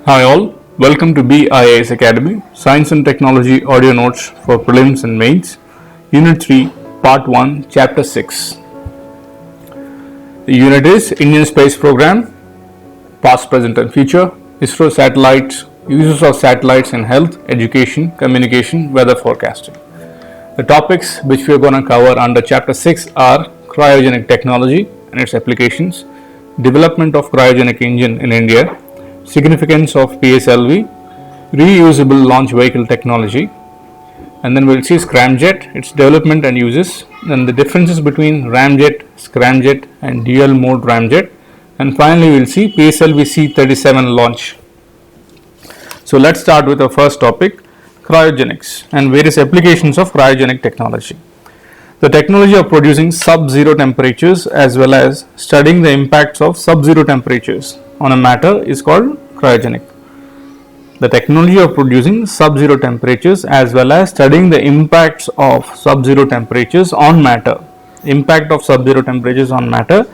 Hi all, welcome to BIAS Academy, Science and Technology audio notes for prelims and mains, Unit 3, Part 1, Chapter 6. The unit is Indian Space Program, Past, Present and Future, ISRO satellites, uses of satellites in health, education, communication, weather forecasting. The topics which we are going to cover under Chapter 6 are cryogenic technology and its applications, development of cryogenic engine in India, significance of PSLV, reusable launch vehicle technology, and then we'll see scramjet, its development and uses, then the differences between ramjet, scramjet and dual mode ramjet, and finally we'll see PSLV C-37 launch. So let's start with our first topic, cryogenics and various applications of cryogenic technology. The technology of producing sub-zero temperatures as well as studying the impacts of sub-zero temperatures on a matter is called cryogenic. The technology of producing sub-zero temperatures as well as studying the impacts of sub-zero temperatures on matter, impact of sub-zero temperatures on matter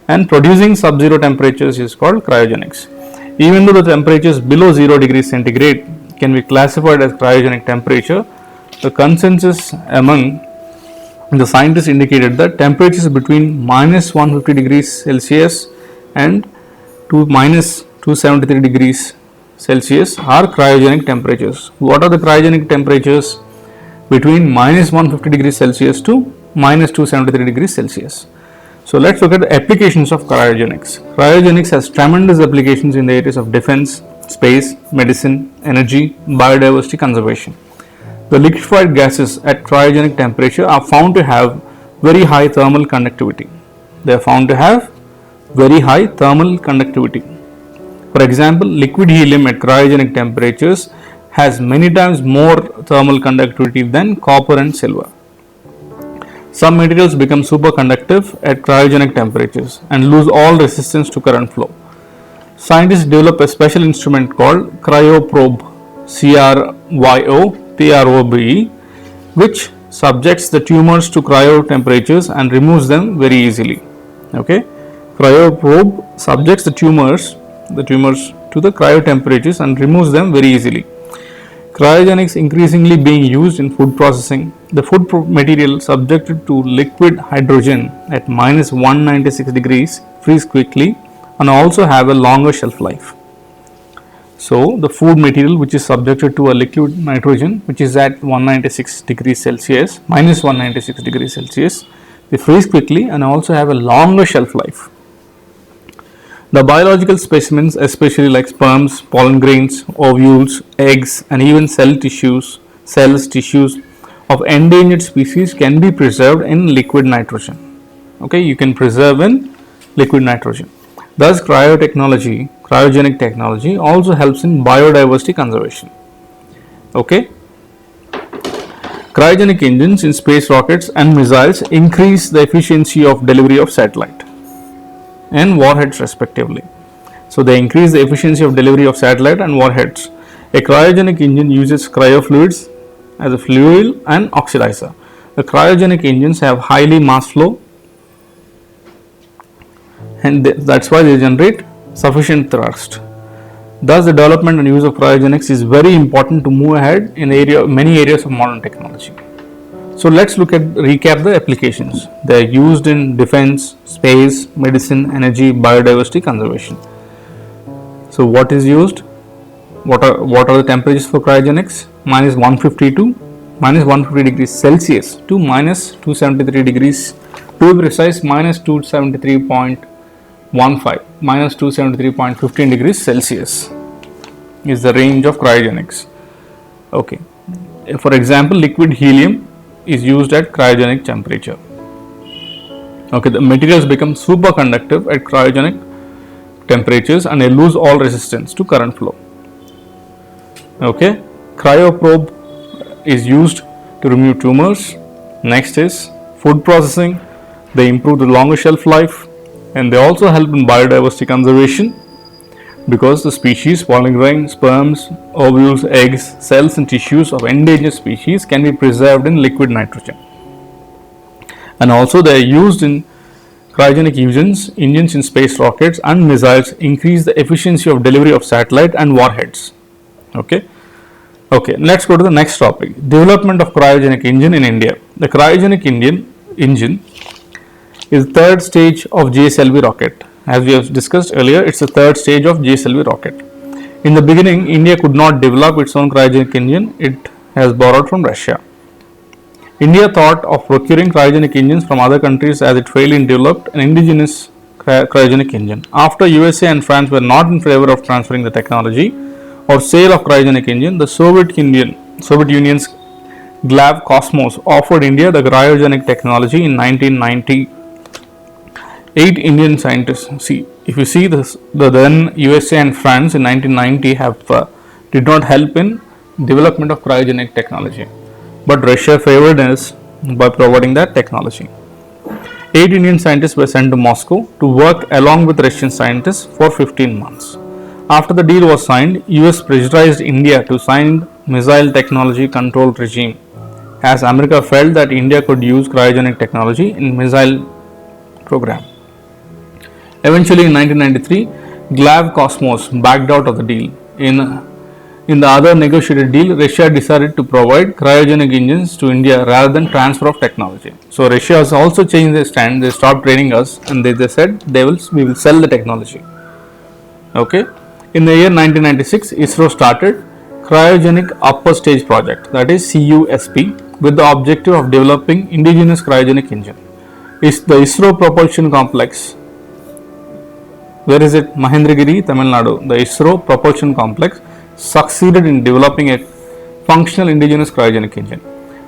and producing sub-zero temperatures is called cryogenics. Even though the temperatures below 0 degrees centigrade can be classified as cryogenic temperature, the consensus among the scientists indicated that temperatures between minus 150 degrees Celsius and to minus 273 degrees Celsius are cryogenic temperatures. What are the cryogenic temperatures? Between minus 150 degrees Celsius to minus 273 degrees Celsius. So let's look at the applications of cryogenics. Cryogenics has tremendous applications in the areas of defense, space, medicine, energy, biodiversity conservation. The liquefied gases at cryogenic temperature are found to have very high thermal conductivity. They are found to have very high thermal conductivity. For example, liquid helium at cryogenic temperatures has many times more thermal conductivity than copper and silver. Some materials become superconductive at cryogenic temperatures and lose all resistance to current flow. Scientists develop a special instrument called cryoprobe, CRYOPROBE, which subjects the tumors to cryo temperatures and removes them very easily. Okay, cryoprobe subjects the tumors to the cryo temperatures and removes them very easily. Cryogenics increasingly being used in food processing. The food material subjected to liquid hydrogen at minus 196 degrees freeze quickly and also have a longer shelf life. So the food material which is subjected to a liquid nitrogen which is at 196 degrees Celsius, minus 196 degrees Celsius, they freeze quickly and also have a longer shelf life. The biological specimens, especially like sperms, pollen grains, ovules, eggs and even cells, tissues of endangered species can be preserved in liquid nitrogen. Okay, you can preserve in liquid nitrogen. Thus, cryogenic technology also helps in biodiversity conservation. Okay. Cryogenic engines in space rockets and missiles increase the efficiency of delivery of satellite and warheads respectively. So they increase the efficiency of delivery of satellite and warheads. A cryogenic engine uses cryofluids as a fuel and oxidizer. The cryogenic engines have highly mass flow and that's why they generate sufficient thrust. Thus, the development and use of cryogenics is very important to move ahead in many areas of modern technology. So let's recap the applications. They are used in defense, space, medicine, energy, biodiversity conservation. So what is used? What are the temperatures for cryogenics? Minus 150 to minus 150 degrees Celsius to minus 273 degrees, to be precise minus 273.15 minus 273.15 degrees Celsius is the range of cryogenics. Okay. For example, liquid helium is used at cryogenic temperature. Okay, the materials become superconductive at cryogenic temperatures and they lose all resistance to current flow. Okay, cryoprobe is used to remove tumors. Next is food processing. They improve the longer shelf life and they also help in biodiversity conservation because the species, pollen grain, sperms, ovules, eggs, cells and tissues of endangered species can be preserved in liquid nitrogen. And also they are used in Cryogenic engines in space rockets and missiles increase the efficiency of delivery of satellite and warheads. Okay. Okay, let's go to the next topic. Development of cryogenic engine in India. The cryogenic engine is third stage of GSLV rocket. As we have discussed earlier, it's the third stage of GSLV rocket. In the beginning, India could not develop its own cryogenic engine. It has borrowed from Russia. India thought of procuring cryogenic engines from other countries as it failed in developing an indigenous cryogenic engine. After USA and France were not in favor of transferring the technology or sale of cryogenic engine, the Soviet Union's Glav Cosmos offered India the cryogenic technology in 1990. 8 Indian scientists, if you see this, the then USA and France in 1990 did not help in development of cryogenic technology, but Russia favored us by providing that technology. 8 Indian scientists were sent to Moscow to work along with Russian scientists for 15 months. After the deal was signed, US pressurized India to sign missile technology control regime, as America felt that India could use cryogenic technology in missile program. Eventually in 1993, Glav Cosmos backed out of the deal. In the other negotiated deal, Russia decided to provide cryogenic engines to India rather than transfer of technology. So Russia has also changed their stand. They stopped training us and they said we will sell the technology. Okay. In the year 1996, ISRO started Cryogenic Upper Stage Project, that is CUSP, with the objective of developing indigenous cryogenic engine. Is the ISRO Propulsion Complex. Where is it? Mahendragiri, Tamil Nadu. The ISRO Propulsion Complex succeeded in developing a functional indigenous cryogenic engine.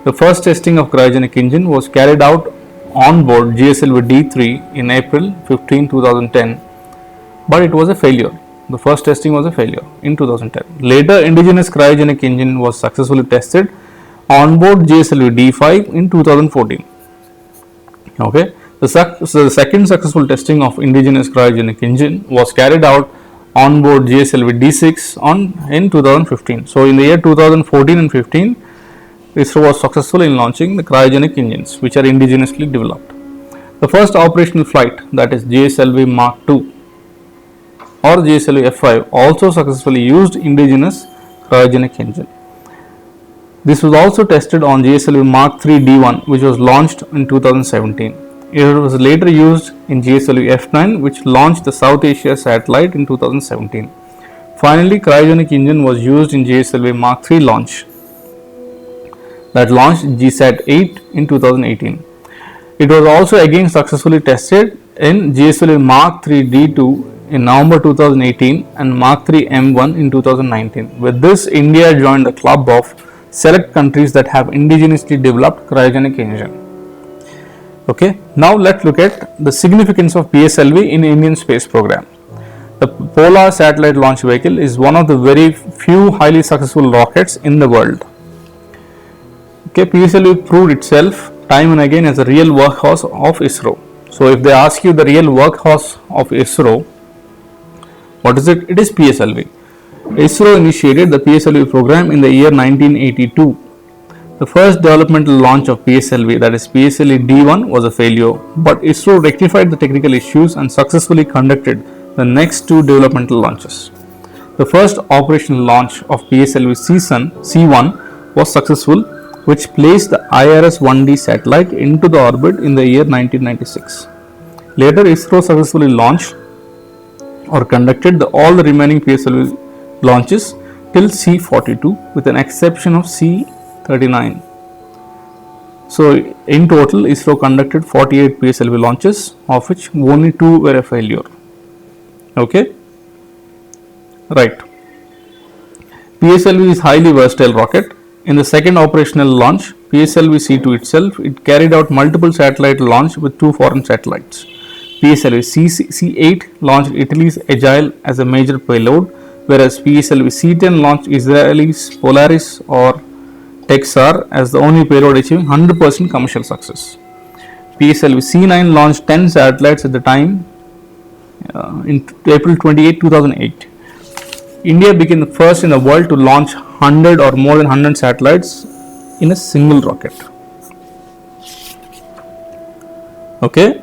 The first testing of cryogenic engine was carried out on board GSLV D3 in April 15, 2010, but it was a failure. The first testing was a failure in 2010. Later, indigenous cryogenic engine was successfully tested on board GSLV D5 in 2014. Okay. The second successful testing of indigenous cryogenic engine was carried out on board GSLV D6 in 2015. So, in the year 2014 and 15, ISRO was successful in launching the cryogenic engines which are indigenously developed. The first operational flight, that is GSLV Mark II or GSLV F5, also successfully used indigenous cryogenic engine. This was also tested on GSLV Mark III D1, which was launched in 2017. It was later used in GSLV F9, which launched the South Asia satellite in 2017. Finally, cryogenic engine was used in GSLV Mark III launch that launched GSAT-8 in 2018. It was also again successfully tested in GSLV Mark III D2 in November 2018 and Mark III M1 in 2019. With this, India joined the club of select countries that have indigenously developed cryogenic engine. Okay, now let's look at the significance of PSLV in Indian space program. The Polar Satellite Launch Vehicle is one of the very few highly successful rockets in the world. Okay, PSLV proved itself time and again as a real workhorse of ISRO. So, if they ask you the real workhorse of ISRO, what is it? It is PSLV. ISRO initiated the PSLV program in the year 1982. The first developmental launch of PSLV, that is PSLV D1, was a failure, but ISRO rectified the technical issues and successfully conducted the next 2 developmental launches. The first operational launch of PSLV C1 was successful, which placed the IRS-1D satellite into the orbit in the year 1996. Later, ISRO successfully launched or conducted all the remaining PSLV launches till C42 with an exception of C39. So, in total, ISRO conducted 48 PSLV launches, of which only 2 were a failure. Okay, right. PSLV is highly versatile rocket. In the second operational launch, PSLV C2 itself, it carried out multiple satellite launch with 2 foreign satellites. PSLV C8 launched Italy's Agile as a major payload, whereas PSLV C10 launched Israel's Polaris or Texar as the only payload achieving 100% commercial success. PSLV C9 launched 10 satellites at the time in April 28, 2008. India became the first in the world to launch 100 or more than 100 satellites in a single rocket. Okay.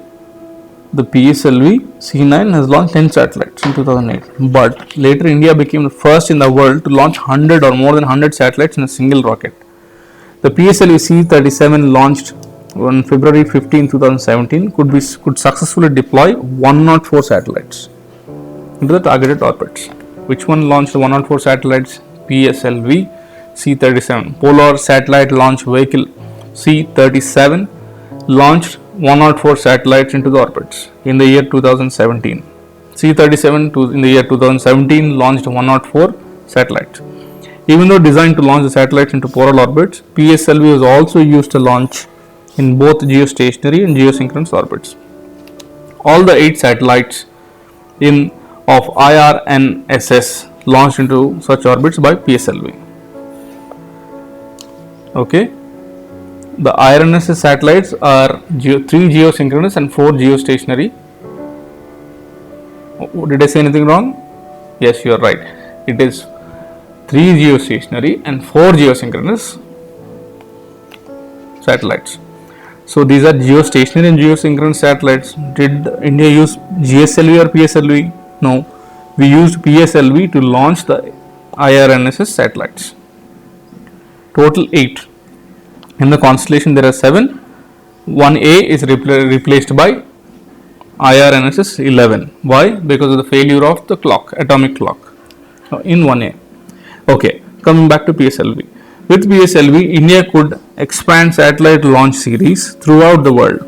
The PSLV C9 has launched 10 satellites in 2008, but later India became the first in the world to launch 100 or more than 100 satellites in a single rocket. The PSLV C37 launched on February 15, 2017 could successfully deploy 104 satellites into the targeted orbits. Which one launched 104 satellites? PSLV C37. Polar Satellite Launch Vehicle C37 launched 104 satellites into the orbits in the year 2017. C37 in the year 2017 launched 104 satellites. Even though designed to launch the satellites into polar orbits, PSLV was also used to launch in both geostationary and geosynchronous orbits. All the 8 satellites of IRNSS launched into such orbits by PSLV. Okay. The IRNSS satellites are 3 geosynchronous and 4 geostationary. Did I say anything wrong? Yes, you are right. It is 3 geostationary and 4 geosynchronous satellites. So these are geostationary and geosynchronous satellites. Did India use GSLV or PSLV? No. We used PSLV to launch the IRNSS satellites. Total 8. In the constellation there are 7. 1A is replaced by IRNSS 11. Why? Because of the failure of the clock, atomic clock in 1A. Okay, coming back to PSLV. With PSLV, India could expand satellite launch series throughout the world.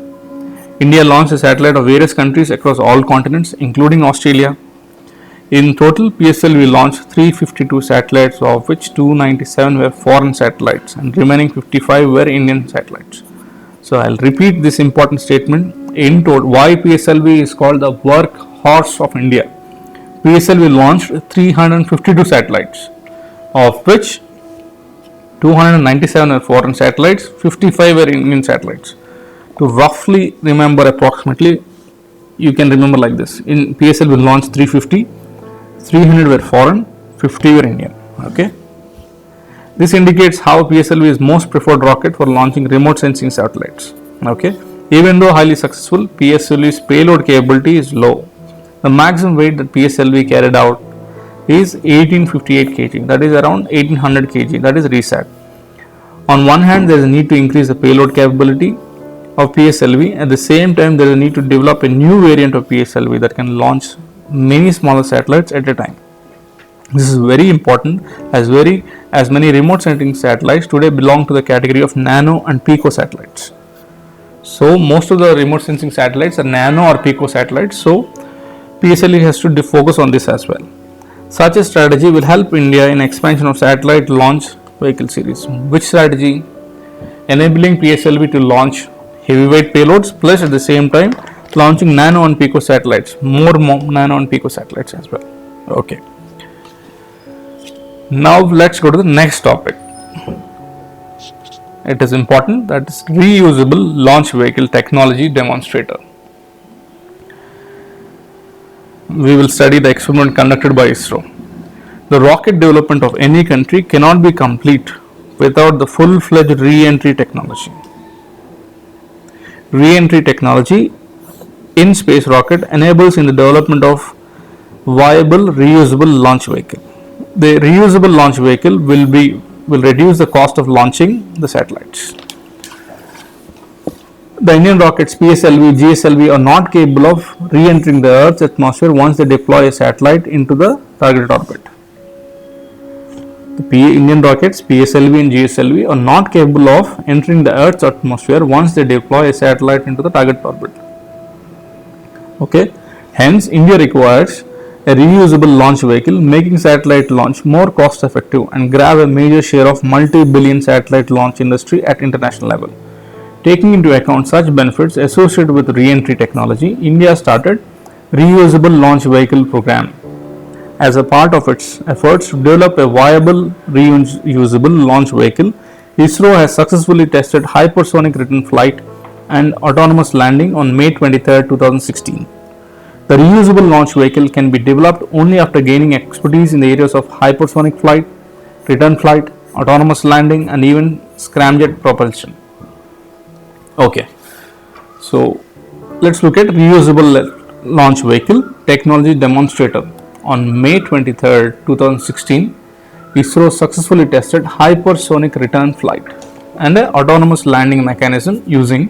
India launched a satellite of various countries across all continents, including Australia. In total, PSLV launched 352 satellites, of which 297 were foreign satellites and remaining 55 were Indian satellites. So I'll repeat this important statement. In total, why PSLV is called the workhorse of India. PSLV launched 352 satellites, of which 297 were foreign satellites, 55 were Indian satellites. To roughly remember approximately, you can remember like this. In PSLV launched 350, 300 were foreign, 50 were Indian. Okay. This indicates how PSLV is most preferred rocket for launching remote sensing satellites. Okay. Even though highly successful, PSLV's payload capability is low. The maximum weight that PSLV carried out is 1858 kg, that is around 1800 kg, that is RESAT. On one hand, there is a need to increase the payload capability of PSLV. At the same time, there is a need to develop a new variant of PSLV that can launch many smaller satellites at a time. This is very important as many remote sensing satellites today belong to the category of nano and pico satellites. So most of the remote sensing satellites are nano or pico satellites. So PSLV has to focus on this as well. Such a strategy will help India in expansion of satellite launch vehicle series. Which strategy? Enabling PSLV to launch heavyweight payloads plus at the same time launching nano and pico satellites, more nano and pico satellites as well. Okay. Now let's go to the next topic. It is important, that is reusable launch vehicle technology demonstrator. We will study the experiment conducted by ISRO. The rocket development of any country cannot be complete without the full-fledged re-entry technology. Re-entry technology in space rocket enables in the development of viable reusable launch vehicle. The reusable launch vehicle will reduce the cost of launching the satellites. The Indian rockets PSLV, GSLV are not capable of re-entering the Earth's atmosphere once they deploy a satellite into the targeted orbit. The Indian rockets PSLV and GSLV are not capable of entering the Earth's atmosphere once they deploy a satellite into the target orbit. Okay. Hence, India requires a reusable launch vehicle, making satellite launch more cost effective and grab a major share of multi-billion satellite launch industry at international level. Taking into account such benefits associated with re-entry technology, India started reusable launch vehicle program. As a part of its efforts to develop a viable reusable launch vehicle, ISRO has successfully tested hypersonic return flight and autonomous landing on May 23, 2016. The reusable launch vehicle can be developed only after gaining expertise in the areas of hypersonic flight, return flight, autonomous landing, and even scramjet propulsion. Okay, so let's look at reusable launch vehicle technology demonstrator. On May 23rd, 2016, ISRO successfully tested hypersonic return flight and an autonomous landing mechanism using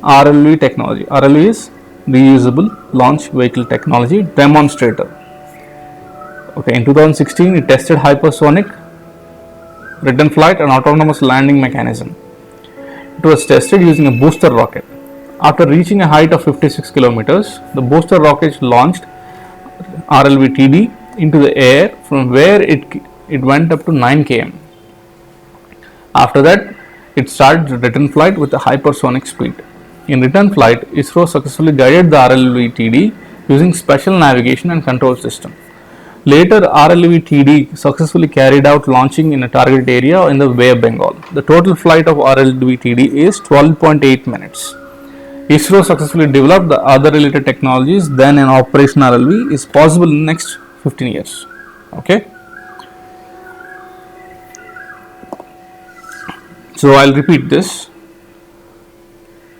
RLV technology. RLV is reusable launch vehicle technology demonstrator. Okay, in 2016, it tested hypersonic return flight and autonomous landing mechanism. It was tested using a booster rocket. After reaching a height of 56 kilometers, the booster rocket launched RLV-TD into the air, from where it went up to 9 km. After that, it started return flight with a hypersonic speed. In return flight, ISRO successfully guided the RLV-TD using special navigation and control system. Later, RLV-TD successfully carried out launching in a target area in the Bay of Bengal. The total flight of RLV-TD is 12.8 minutes. ISRO successfully developed the other related technologies, then an operation RLV is possible in the next 15 years. Okay. So I'll repeat this.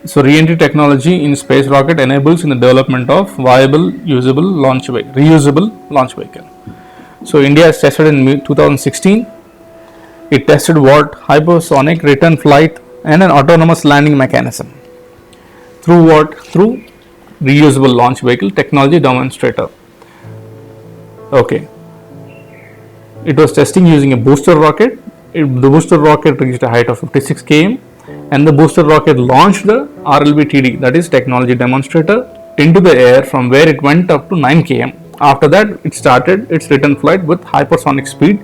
So re-entry technology in space rocket enables in the development of viable, reusable launch vehicle. So India has tested in 2016. It tested what? Hypersonic return flight and an autonomous landing mechanism. Through what? Through reusable launch vehicle technology demonstrator. Okay. It was testing using a booster rocket. The booster rocket reached a height of 56 km, and the booster rocket launched the RLV-TD, that is technology demonstrator, into the air, from where it went up to 9 km. After that, it started its return flight with hypersonic speed.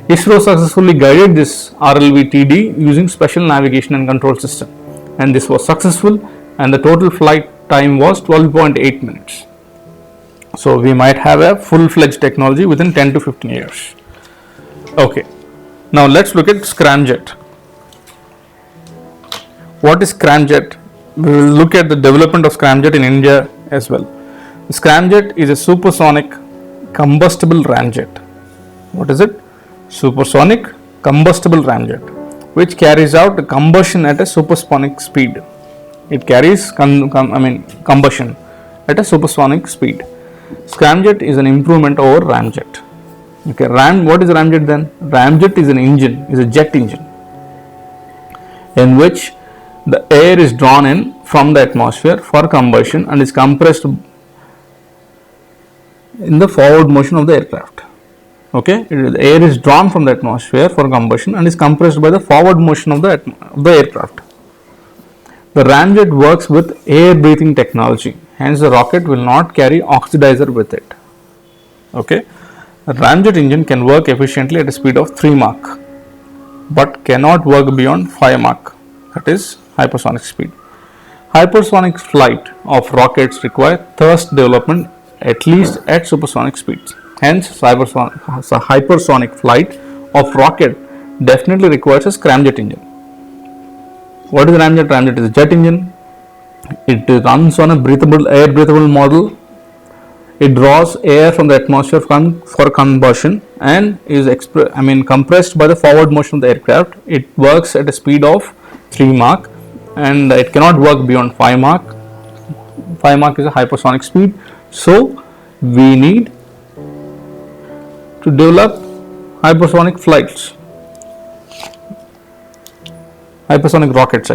ISRO successfully guided this RLV-TD using special navigation and control system, and this was successful, and the total flight time was 12.8 minutes. So we might have a full-fledged technology within 10 to 15 years. Okay. Now let's look at scramjet. What is scramjet? We will look at the development of scramjet in India as well. The scramjet is a supersonic combustible ramjet. What is it? Supersonic combustible ramjet, which carries out combustion at a supersonic speed. It carries combustion at a supersonic speed. Scramjet is an improvement over ramjet. Okay, what is ramjet then? Ramjet is an engine, is a jet engine, in which the air is drawn in from the atmosphere for combustion and is compressed in the forward motion of the aircraft. Okay, the air is drawn from the atmosphere for combustion and is compressed by the forward motion of the aircraft. The ramjet works with air breathing technology, hence the rocket will not carry oxidizer with it. Okay. A ramjet engine can work efficiently at a speed of 3 Mach, but cannot work beyond 5 Mach, that is hypersonic speed. Hypersonic flight of rockets require thrust development at least at supersonic speeds. Hence, hypersonic flight of rocket definitely requires a scramjet engine. What is ramjet? Ramjet is a jet engine. It runs on a air breathable model. It draws air from the atmosphere for combustion and is compressed by the forward motion of the aircraft. It works at a speed of 3 Mach and it cannot work beyond 5 Mach. 5 Mach is a hypersonic speed. So we need to develop hypersonic flights, hypersonic rockets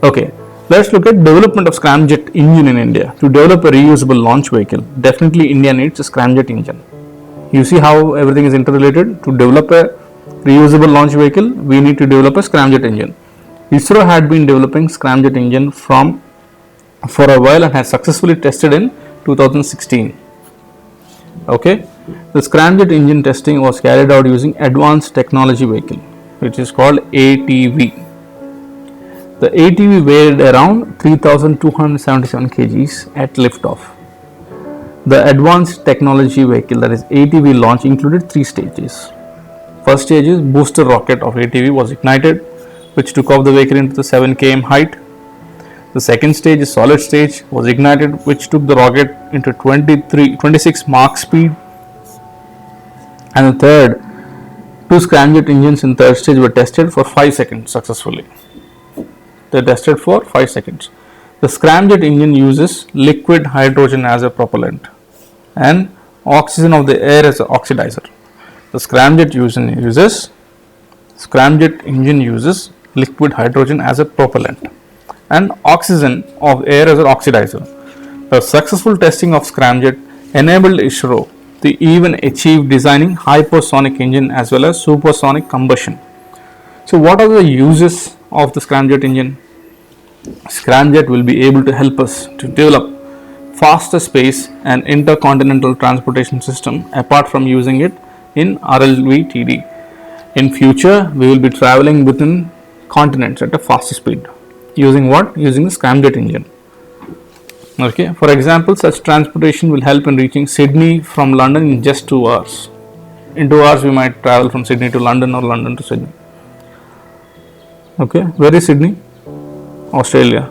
Okay. Let's look at development of scramjet engine in India. To develop a reusable launch vehicle, definitely India needs a scramjet engine. You see how everything is interrelated. To develop a reusable launch vehicle, we need to develop a scramjet engine. ISRO had been developing scramjet engine for a while and has successfully tested in 2016. Okay, the scramjet engine testing was carried out using Advanced Technology Vehicle, which is called ATV. The ATV weighed around 3,277 kgs at liftoff. The Advanced Technology Vehicle, that is ATV launch, included 3 stages. First stage is booster rocket of ATV was ignited, which took off the vehicle into the 7 km height. The second stage is solid stage was ignited, which took the rocket into 26 Mach speed. And the third, 2 scramjet engines in third stage were tested for 5 seconds successfully. They tested for 5 seconds. The scramjet engine uses liquid hydrogen as a propellant and oxygen of the air as an oxidizer. The scramjet engine uses liquid hydrogen as a propellant and oxygen of air as an oxidizer. The successful testing of scramjet enabled ISRO to even achieve designing hypersonic engine as well as supersonic combustion. So what are the uses of the scramjet engine? Scramjet will be able to help us to develop faster space and intercontinental transportation system apart from using it in RLV-TD. In future, we will be traveling within continents at a faster speed. Using what? Using the scramjet engine. Okay. For example, such transportation will help in reaching Sydney from London in just 2 hours. In 2 hours, we might travel from Sydney to London or London to Sydney. Okay. Where is Sydney? Australia.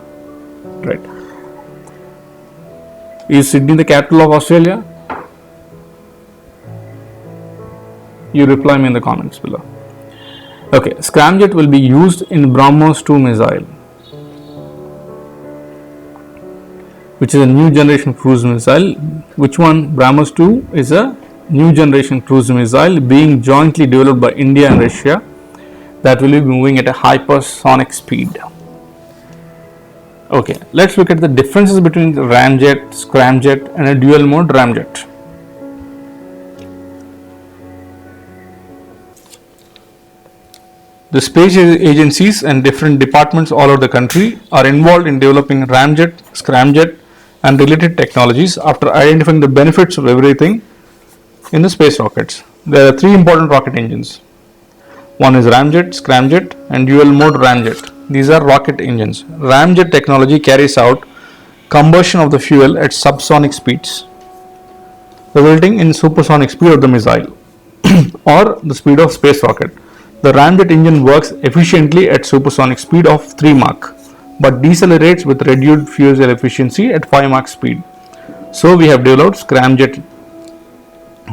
Right. Is Sydney the capital of Australia? You reply me in the comments below. Okay. Scramjet will be used in BrahMos 2 missile, which is a new generation cruise missile. Which one? BrahMos 2 is a new generation cruise missile being jointly developed by India and Russia that will be moving at a hypersonic speed. Okay, let's look at the differences between the ramjet, scramjet and a dual mode ramjet. The space agencies and different departments all over the country are involved in developing ramjet, scramjet and related technologies after identifying the benefits of everything in the space rockets. There are 3 important rocket engines. One is ramjet, scramjet and dual mode ramjet. These are rocket engines. Ramjet technology carries out combustion of the fuel at subsonic speeds, resulting in supersonic speed of the missile or the speed of space rocket. The ramjet engine works efficiently at supersonic speed of 3 Mach but decelerates with reduced fuel cell efficiency at 5 Mach speed. So we have developed scramjet.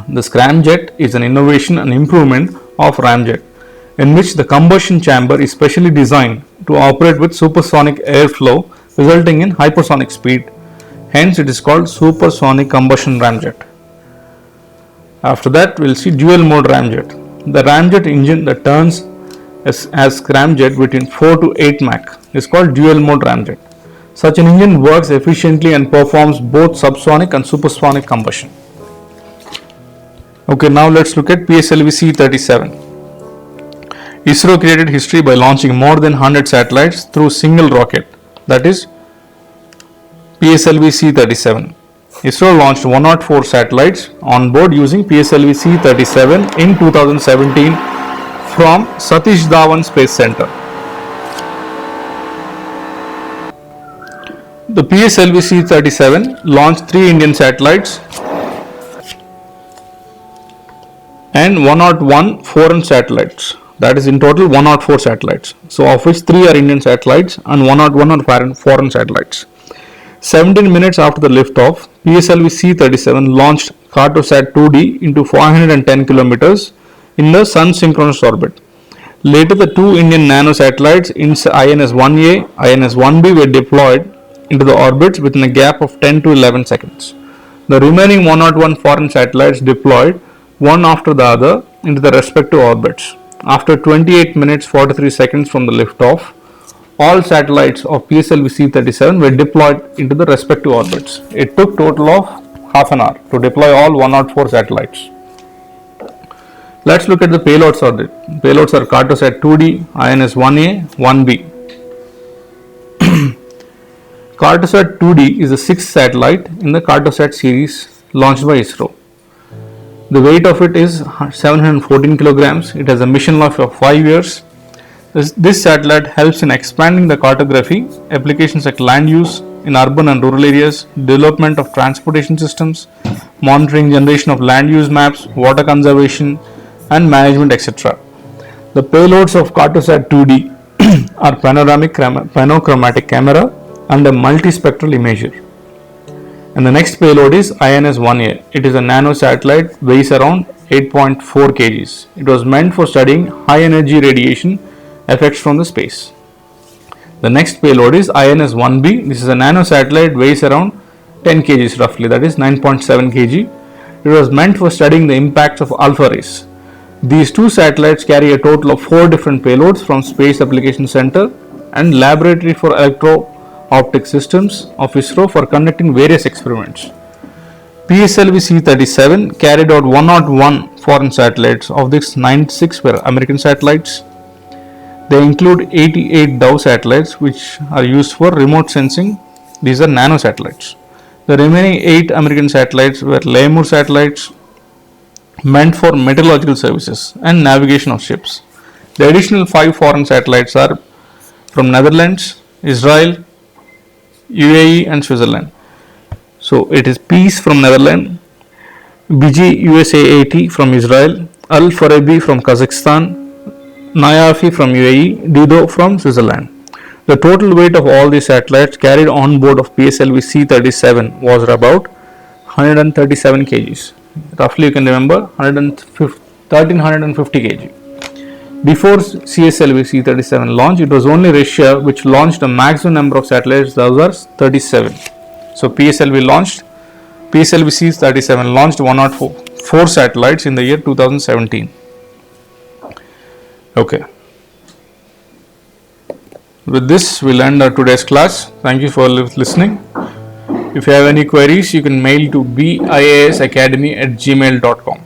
The scramjet is an innovation and improvement of ramjet, in which the combustion chamber is specially designed to operate with supersonic airflow resulting in hypersonic speed. Hence it is called supersonic combustion ramjet. After that, we will see dual mode ramjet. The ramjet engine that turns as scramjet between 4 to 8 Mach is called dual mode ramjet. Such an engine works efficiently and performs both subsonic and supersonic combustion. Okay, now let's look at PSLV C-37. ISRO created history by launching more than 100 satellites through single rocket, that is PSLV C-37. ISRO launched 104 satellites on board using PSLV C-37 in 2017 from Satish Dhawan Space Center. The PSLV C-37 launched 3 Indian satellites and 101 foreign satellites. That is in total 104 satellites. So of which 3 are Indian satellites and 101 are foreign satellites. 17 minutes after the liftoff, PSLV C-37 launched Cartosat 2D into 410 kilometers in the Sun synchronous orbit. Later, the 2 Indian nano satellites INS-1A, INS-1B were deployed into the orbits within a gap of 10 to 11 seconds. The remaining 101 foreign satellites deployed one after the other into the respective orbits. After 28 minutes 43 seconds from the liftoff, all satellites of PSLV C-37 were deployed into the respective orbits. It took total of half an hour to deploy all 104 satellites. Let's look at the payloads of it. Payloads are Cartosat 2D, INS-1A, 1B. Cartosat 2D is the 6th satellite in the Cartosat series launched by ISRO. The weight of it is 714 kilograms. It has a mission life of 5 years. This satellite helps in expanding the cartography, applications like land use in urban and rural areas, development of transportation systems, monitoring generation of land use maps, water conservation and management, etc. The payloads of Cartosat 2D are panochromatic camera and a multispectral imager. And the next payload is INS-1A. It is a nano satellite, weighs around 8.4 kgs. It was meant for studying high energy radiation effects from the space. The next payload is INS-1B. This is a nano satellite, weighs around 10 kg roughly, that is 9.7 kg. It was meant for studying the impacts of alpha rays. These two satellites carry a total of 4 different payloads from Space Applications Center and Laboratory for Electro-Optic Systems of ISRO for conducting various experiments. PSLV C-37 carried out 101 foreign satellites. Of these, 96 were American satellites. They include 88 Dove satellites, which are used for remote sensing. These are nano satellites. The remaining 8 American satellites were Lemur satellites, meant for meteorological services and navigation of ships. The additional 5 foreign satellites are from Netherlands, Israel, UAE and Switzerland. So it is Peace from Netherlands, Biji USAAT from Israel, Al Farabi from Kazakhstan, Nayafi from UAE, Dido from Switzerland. The total weight of all these satellites carried on board of PSLV C-37 was about 137 kgs. Roughly you can remember 1350 kg. Before CSLV C-37 launch, it was only Russia which launched a maximum number of satellites, those are 37. So PSLV C-37 launched 104 satellites in the year 2017. Okay. With this, we'll end our today's class. Thank you for listening. If you have any queries, you can mail to biasacademy@gmail.com.